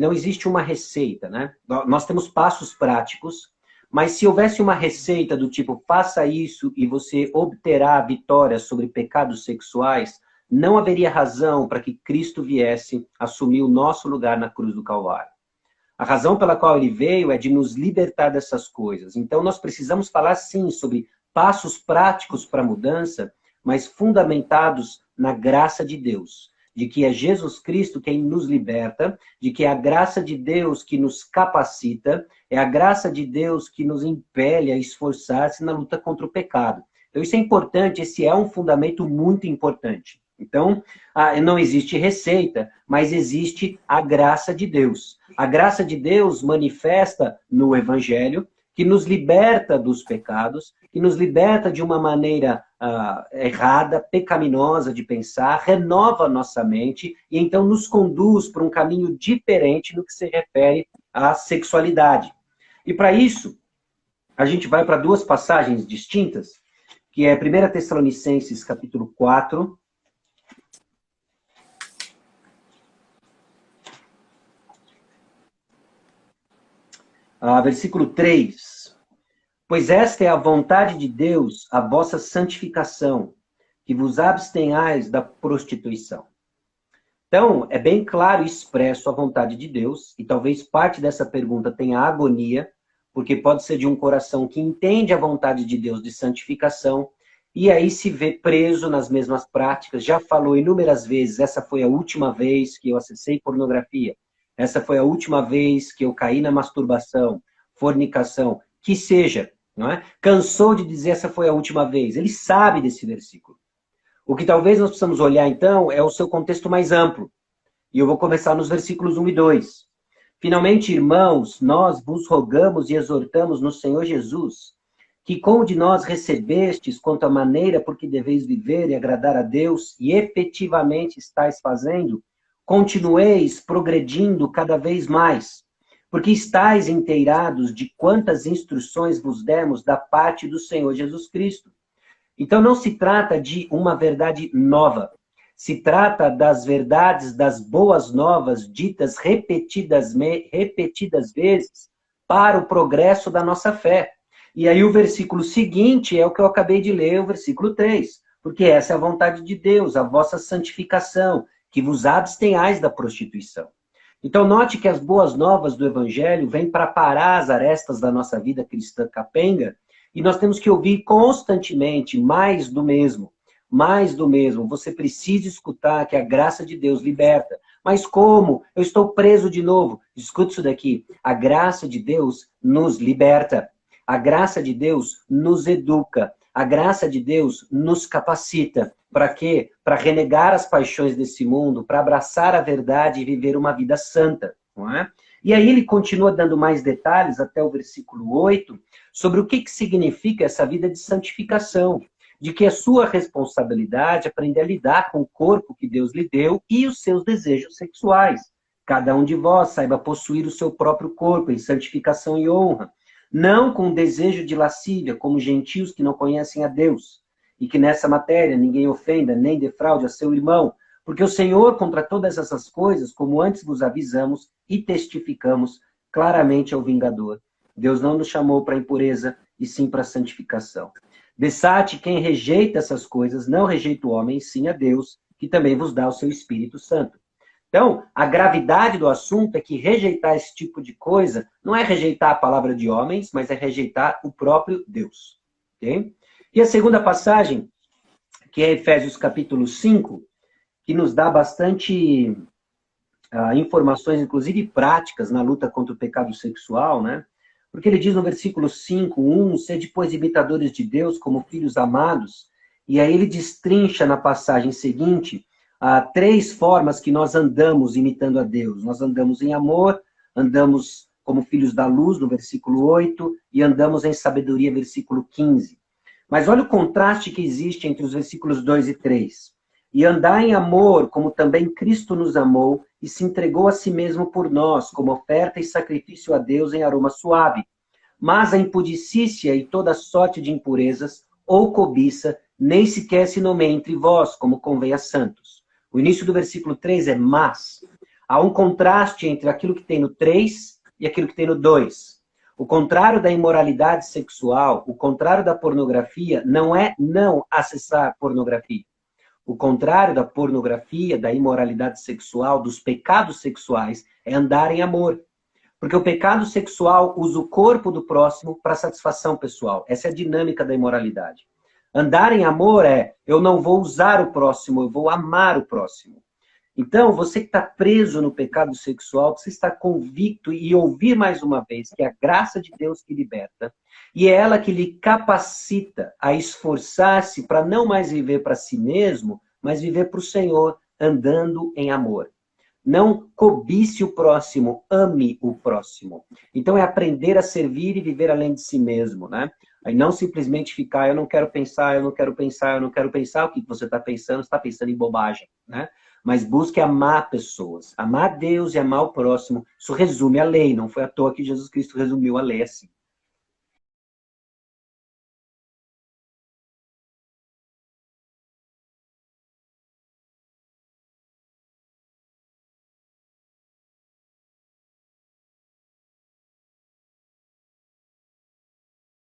não existe uma receita, né? Nós temos passos práticos, mas se houvesse uma receita do tipo, faça isso e você obterá vitória sobre pecados sexuais, não haveria razão para que Cristo viesse assumir o nosso lugar na cruz do Calvário. A razão pela qual ele veio é de nos libertar dessas coisas. Então, nós precisamos falar, sim, sobre passos práticos para a mudança, mas fundamentados na graça de Deus. De que é Jesus Cristo quem nos liberta, de que é a graça de Deus que nos capacita, é a graça de Deus que nos impele a esforçar-se na luta contra o pecado. Então, isso é importante, esse é um fundamento muito importante. Então, não existe receita, mas existe a graça de Deus. A graça de Deus manifesta no Evangelho, que nos liberta dos pecados, que nos liberta de uma maneira errada, pecaminosa de pensar, renova a nossa mente e então nos conduz para um caminho diferente no que se refere à sexualidade. E para isso, a gente vai para duas passagens distintas, que é 1 Tessalonicenses, capítulo 4, versículo 3. Pois esta é a vontade de Deus, a vossa santificação, que vos abstenhais da prostituição. Então, é bem claro e expresso a vontade de Deus, e talvez parte dessa pergunta tenha agonia, porque pode ser de um coração que entende a vontade de Deus de santificação, e aí se vê preso nas mesmas práticas. Já falou inúmeras vezes, essa foi a última vez que eu acessei pornografia, essa foi a última vez que eu caí na masturbação, fornicação, que seja, não é? Cansou de dizer essa foi a última vez. Ele sabe desse versículo. O que talvez nós possamos olhar, então, é o seu contexto mais amplo. E eu vou começar nos versículos 1 e 2. Finalmente, irmãos, nós vos rogamos e exortamos no Senhor Jesus, que como de nós recebestes quanto à maneira por que deveis viver e agradar a Deus, e efetivamente estáis fazendo, continueis progredindo cada vez mais, porque estáis inteirados de quantas instruções vos demos da parte do Senhor Jesus Cristo. Então não se trata de uma verdade nova, se trata das verdades, das boas novas ditas repetidas vezes para o progresso da nossa fé. E aí o versículo seguinte é o que eu acabei de ler, o versículo 3, porque essa é a vontade de Deus, a vossa santificação, que vos abstenhais da prostituição. Então, note que as boas novas do Evangelho vêm para parar as arestas da nossa vida cristã capenga, e nós temos que ouvir constantemente mais do mesmo, mais do mesmo. Você precisa escutar que a graça de Deus liberta. Mas como? Eu estou preso de novo. Escuta isso daqui. A graça de Deus nos liberta. A graça de Deus nos educa. A graça de Deus nos capacita. Para quê? Para renegar as paixões desse mundo, para abraçar a verdade e viver uma vida santa, não é? E aí ele continua dando mais detalhes até o versículo 8, sobre o que significa essa vida de santificação, de que é sua responsabilidade aprender a lidar com o corpo que Deus lhe deu e os seus desejos sexuais. Cada um de vós saiba possuir o seu próprio corpo em santificação e honra, não com desejo de lascívia, como gentios que não conhecem a Deus. E que nessa matéria ninguém ofenda nem defraude a seu irmão, porque o Senhor, contra todas essas coisas, como antes vos avisamos e testificamos, claramente é o vingador. Deus não nos chamou para a impureza, e sim para a santificação. Desate quem rejeita essas coisas, não rejeita o homem, sim a Deus, que também vos dá o seu Espírito Santo. Então, a gravidade do assunto é que rejeitar esse tipo de coisa não é rejeitar a palavra de homens, mas é rejeitar o próprio Deus. Ok? E a segunda passagem, que é Efésios capítulo 5, que nos dá bastante informações, inclusive práticas, na luta contra o pecado sexual, né? Porque ele diz no versículo 5:1, sede, pois, imitadores de Deus como filhos amados, e aí ele destrincha na passagem seguinte 3 formas que nós andamos imitando a Deus. Nós andamos em amor, andamos como filhos da luz, no versículo 8, e andamos em sabedoria, versículo 15. Mas olha o contraste que existe entre os versículos 2 e 3. E andar em amor, como também Cristo nos amou, e se entregou a si mesmo por nós, como oferta e sacrifício a Deus em aroma suave. Mas a impudicícia e toda sorte de impurezas, ou cobiça, nem sequer se nomeia entre vós, como convém a santos. O início do versículo 3 é mas. Há um contraste entre aquilo que tem no 3 e aquilo que tem no 2. O contrário da imoralidade sexual, o contrário da pornografia, não é não acessar pornografia. O contrário da pornografia, da imoralidade sexual, dos pecados sexuais, é andar em amor. Porque o pecado sexual usa o corpo do próximo para satisfação pessoal. Essa é a dinâmica da imoralidade. Andar em amor é, eu não vou usar o próximo, eu vou amar o próximo. Então, você que está preso no pecado sexual, precisa estar convicto e ouvir mais uma vez que é a graça de Deus que liberta e é ela que lhe capacita a esforçar-se para não mais viver para si mesmo, mas viver para o Senhor, andando em amor. Não cobice o próximo, ame o próximo. Então é aprender a servir e viver além de si mesmo, né? Aí não simplesmente ficar, eu não quero pensar, eu não quero pensar, eu não quero pensar. O que você está pensando? Você está pensando em bobagem, né? Mas busque amar pessoas, amar Deus e amar o próximo. Isso resume a lei, não foi à toa que Jesus Cristo resumiu a lei assim.